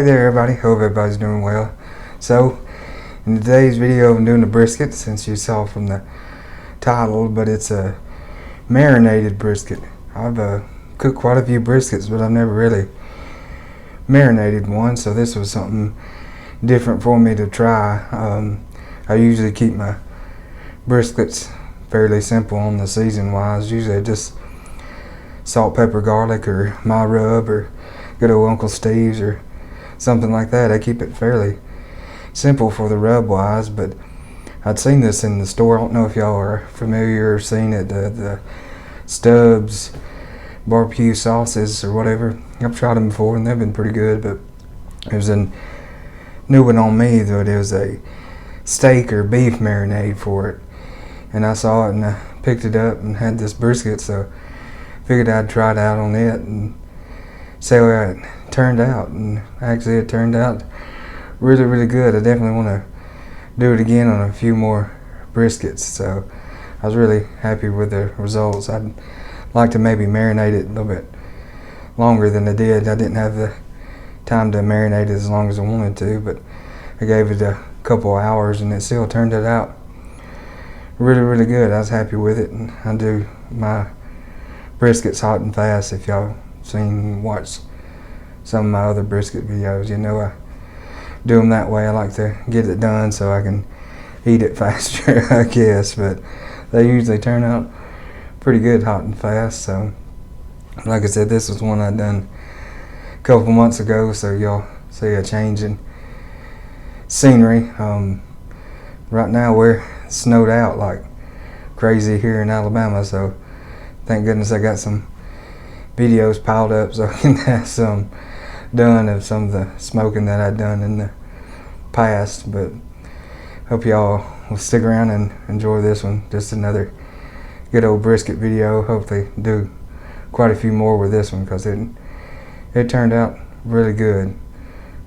Hey there everybody, hope everybody's doing well. So, in today's video I'm doing a brisket, since you saw from the title, but it's a marinated brisket. I've cooked quite a few briskets, but I've never really marinated one, so this was something different for me to try. I usually keep my briskets fairly simple on the season wise, usually just salt, pepper, garlic, or my rub, or good old Uncle Steve's, or something like that. I keep it fairly simple for the rub wise, but I'd seen this in the store. I don't know if y'all are familiar or seen it, the Stubbs barbecue sauces or whatever. I've tried them before and they've been pretty good, but it was a new one on me, though. It was a steak or beef marinade for it, and I saw it and I picked it up and had this brisket, so figured I'd try it out on it and see how it turned out. And actually it turned out really good. I definitely want to do it again on a few more briskets, so I was really happy with the results. I'd like to maybe marinate it a little bit longer than I did. I didn't have the time to marinate it as long as I wanted to, but I gave it a couple hours and it still turned it out really good. I was happy with it, and I do my briskets hot and fast. If y'all watch some of my other brisket videos, you know I do them that way. I like to get it done so I can eat it faster, I guess, but they usually turn out pretty good hot and fast. So like I said, this was one I done a couple months ago, so y'all see a change in scenery. Right now we're snowed out like crazy here in Alabama, so thank goodness I got some videos piled up so I can have some done of some of the smoking that I'd done in the past. But hope y'all will stick around and enjoy this one. Just another good old brisket video. Hopefully do quite a few more with this one, because it turned out really good,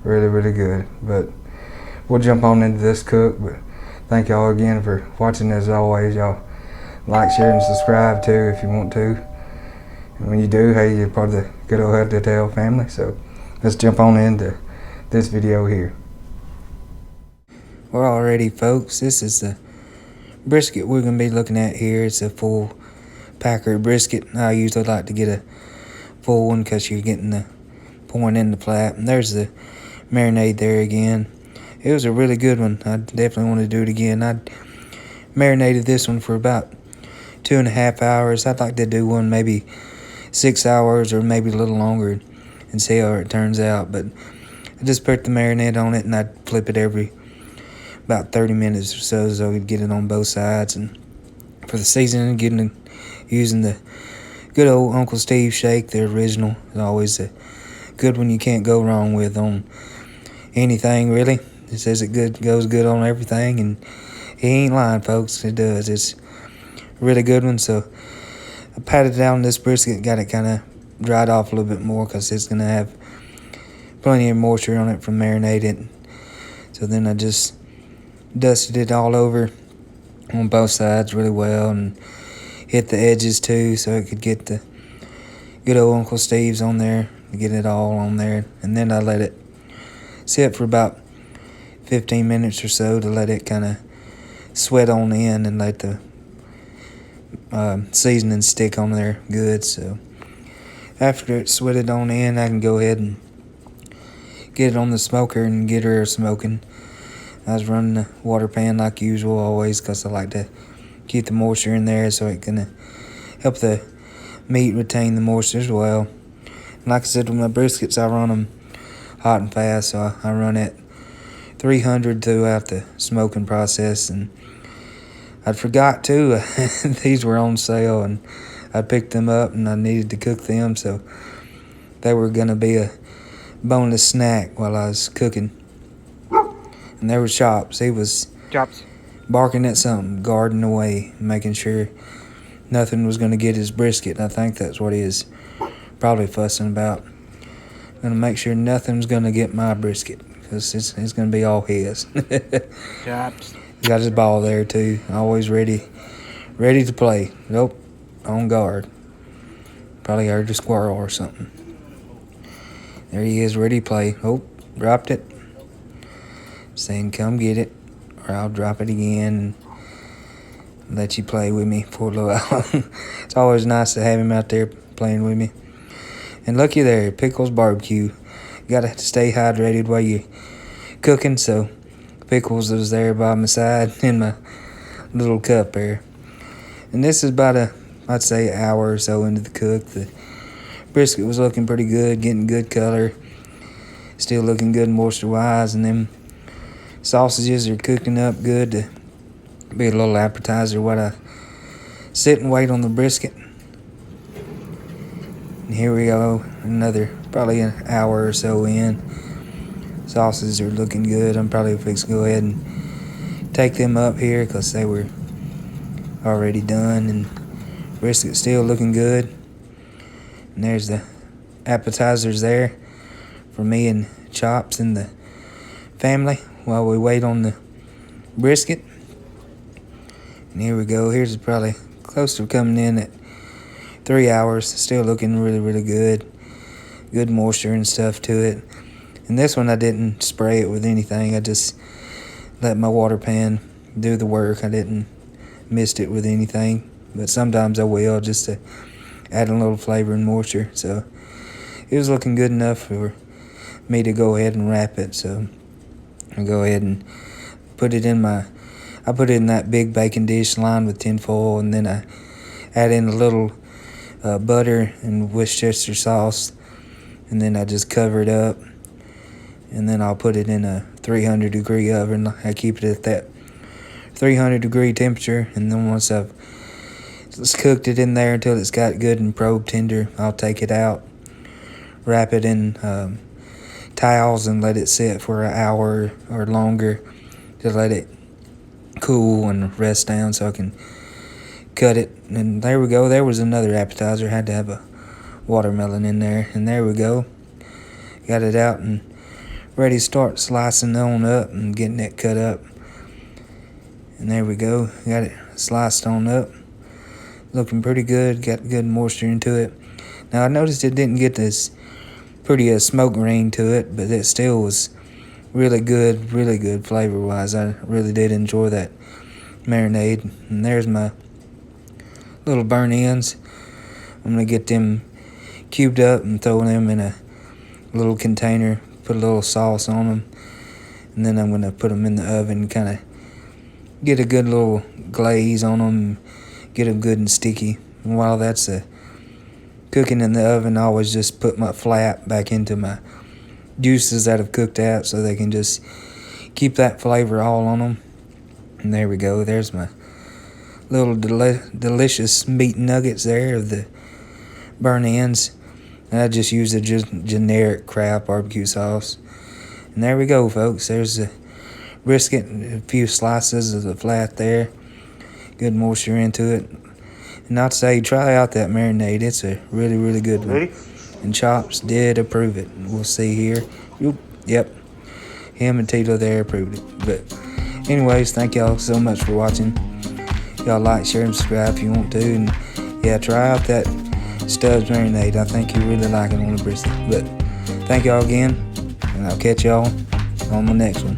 really good. But we'll jump on into this cook. But thank y'all again for watching. As always, y'all like, share, and subscribe too if you want to. And when you do, hey, you're part of the good old Head to Tail family. So let's jump on into this video here. Well, alrighty folks, this is the brisket we're going to be looking at here. It's a full packer brisket. I usually like to get a full one because you're getting the pouring in the flat. And there's the marinade there again. It was a really good one. I definitely want to do it again. I marinated this one for about 2.5 hours. I'd like to do one maybe 6 hours or maybe a little longer and see how it turns out. But I just put the marinade on it and I'd flip it every about 30 minutes or so I could get it on both sides. And for the seasoning, using the good old Uncle Steve shake, the original, is always a good one you can't go wrong with on anything really. It says it goes good on everything, and he ain't lying, folks. It does. It's a really good one. So I patted down this brisket, got it kind of dried off a little bit more because it's going to have plenty of moisture on it from marinating. So then I just dusted it all over on both sides really well and hit the edges too so it could get the good old Uncle Steve's on there, get it all on there. And then I let it sit for about 15 minutes or so to let it kind of sweat on in and let the seasoning stick on there good. So after it's sweated on in, I can go ahead and get it on the smoker and get her smoking. I was running the water pan like usual always, because I like to keep the moisture in there so it can help the meat retain the moisture as well. And like I said, with my briskets, I run them hot and fast, so I run at 300 throughout the smoking process. And I forgot too, these were on sale and I picked them up and I needed to cook them, so they were going to be a bonus snack while I was cooking. And there was Chops. He was barking at something, guarding away, making sure nothing was going to get his brisket. I think that's what he is probably fussing about. Going to make sure nothing's going to get my brisket, because it's going to be all his. Chops. He got his ball there too, always ready to play. Nope, on guard. Probably heard a squirrel or something. There he is, ready to play. Oh, dropped it, saying come get it, or I'll drop it again and let you play with me for a little while. It's always nice to have him out there playing with me. And looky there, Pickles Barbecue. Gotta stay hydrated while you're cooking, so Pickles was there by my side in my little cup there. And this is about I'd say an hour or so into the cook. The brisket was looking pretty good, getting good color, still looking good moisture-wise, and them sausages are cooking up good to be a little appetizer while I sit and wait on the brisket. And here we go, probably an hour or so in. Sausages are looking good. I'm probably fixing to go ahead and take them up here because they were already done, and brisket still looking good. And there's the appetizers there for me and Chops and the family while we wait on the brisket. And here we go. Here's probably close to coming in at 3 hours. Still looking really, really good. Good moisture and stuff to it. And this one I didn't spray it with anything. I just let my water pan do the work. I didn't mist it with anything. But sometimes I will, just to add a little flavor and moisture. So it was looking good enough for me to go ahead and wrap it. So I'll go ahead and put it in I put it in that big baking dish lined with tin foil, and then I add in a little butter and Worcestershire sauce, and then I just cover it up, and then I'll put it in a 300-degree oven. I keep it at that 300-degree temperature, and then once I've just cooked it in there until it's got good and probe tender, I'll take it out, wrap it in towels, and let it sit for an hour or longer to let it cool and rest down so I can cut it. And there we go. There was another appetizer. Had to have a watermelon in there. And there we go. Got it out and ready to start slicing on up and getting it cut up. And there we go. Got it sliced on up. Looking pretty good. Got good moisture into it. Now I noticed it didn't get this pretty smoke ring to it, but it still was really good flavor-wise. I really did enjoy that marinade. And there's my little burnt ends. I'm going to get them cubed up and throw them in a little container, put a little sauce on them, and then I'm going to put them in the oven and kind of get a good little glaze on them, get them good and sticky. And while that's cooking in the oven, I always just put my flap back into my juices that have cooked out so they can just keep that flavor all on them. And there we go. There's my little delicious meat nuggets there of the burnt ends. And I just used a generic Kraft barbecue sauce. And there we go, folks. There's the brisket and a few slices of the flat there. Good moisture into it. And I'd say try out that marinade. It's a really good one. Ready? And Chops did approve it. We'll see here. Yep. Him and Tito there approved it. But anyways, thank y'all so much for watching. Y'all like, share, and subscribe if you want to. And yeah, try out that Stubbs Marinade. I think you really like it on the brisket. But thank y'all again. And I'll catch y'all on the next one.